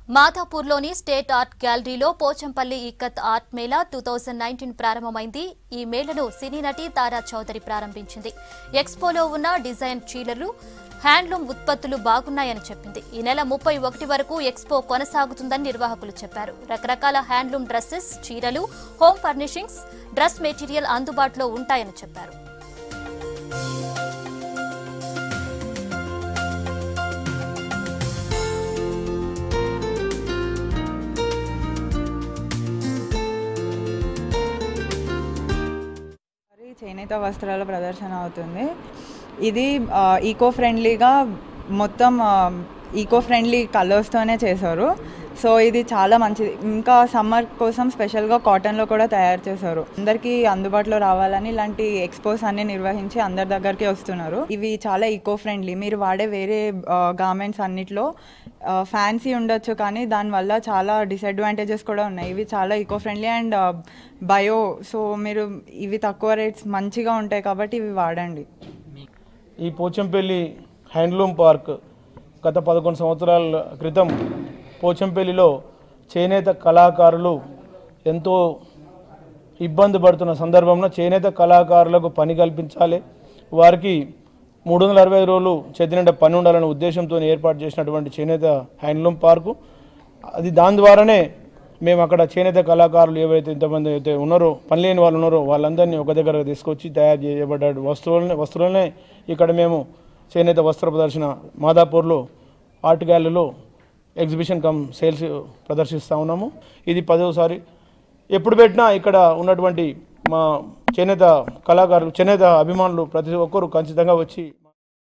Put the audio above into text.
మాధాపూర్లోని state art గ్యాలరీలో Pochampally ikat art Mela 2019 ప్రారంభమైంది. ఈ మేళను సినీ నటి తారా చౌదరి ప్రారంభించింది. ఎక్స్పోలో ఉన్న డిజైన్ చీరలు, హ్యాండ్లూమ్ ఉత్పత్తులు బాగున్నాయని చెప్పింది. ఈ నెల 31 వరకు ఎక్స్పో కొనసాగుతుందని నిర్వాహకులు చెప్పారు. రకరకాల హ్యాండ్లూమ్ డ్రెస్సెస్, చీరలు, హోమ్ ఫర్నిషింగ్స్, డ్రెస్ మెటీరియల్ అందుబాటులో ఉంటాయని చెప్పారు. చేనేత వస్త్రాల ప్రదర్శన అవుతుంది. ఇది ఈకో ఫ్రెండ్లీగా మొత్తం ఈకో ఫ్రెండ్లీ కలర్స్తోనే చేశారు. సో ఇది చాలా మంచిది. ఇంకా సమ్మర్ కోసం స్పెషల్గా కాటన్లో కూడా తయారు చేశారు. అందరికీ అందుబాటులో రావాలని ఇలాంటి ఎక్స్పోస్ అన్ని నిర్వహించి అందరి దగ్గరికి వస్తున్నారు. ఇవి చాలా ఈకో ఫ్రెండ్లీ. మీరు వాడే వేరే గార్మెంట్స్ అన్నిట్లో ఫ్యాన్సీ ఉండొచ్చు, కానీ దానివల్ల చాలా డిసడ్వాంటేజెస్ కూడా ఉన్నాయి. ఇవి చాలా eco friendly and bio. So మీరు ఇవి తక్కువ రేట్స్ మంచిగా ఉంటాయి కాబట్టి ఇవి వాడండి. ఈ పోచంపల్లి హ్యాండ్లూమ్ పార్క్ గత 11 సంవత్సరాల క్రితం పోచంపల్లిలో చేనేత కళాకారులు ఎంతో ఇబ్బంది పడుతున్న సందర్భంలో చేనేత కళాకారులకు పని కల్పించాలి, వారికి 365 రోజులు చెదినిండా పని ఉండాలనే ఉద్దేశంతో ఏర్పాటు చేసినటువంటి చేనేత హ్యాండ్లూమ్ పార్కు. అది దాని ద్వారానే మేము అక్కడ చేనేత కళాకారులు ఏవైతే ఇంతమంది అయితే ఉన్నారో, పని లేని వాళ్ళు ఉన్నారో వాళ్ళందరినీ ఒక దగ్గర తీసుకొచ్చి తయారు చేయబడ్డ వస్తువులనే ఇక్కడ మేము చేనేత వస్త్ర ప్రదర్శన మాదాపూర్లో ఆర్ట్ గ్యాలరీలో ఎగ్జిబిషన్ కమ్ సేల్స్ ప్రదర్శిస్తూ ఉన్నాము. ఇది 10వసారి. ఎప్పుడు పెట్టినా ఇక్కడ ఉన్నటువంటి మా చేనేత కళాకారులు, చేనేత అభిమానులు ప్రతి ఒక్కరు ఖచ్చితంగా వచ్చి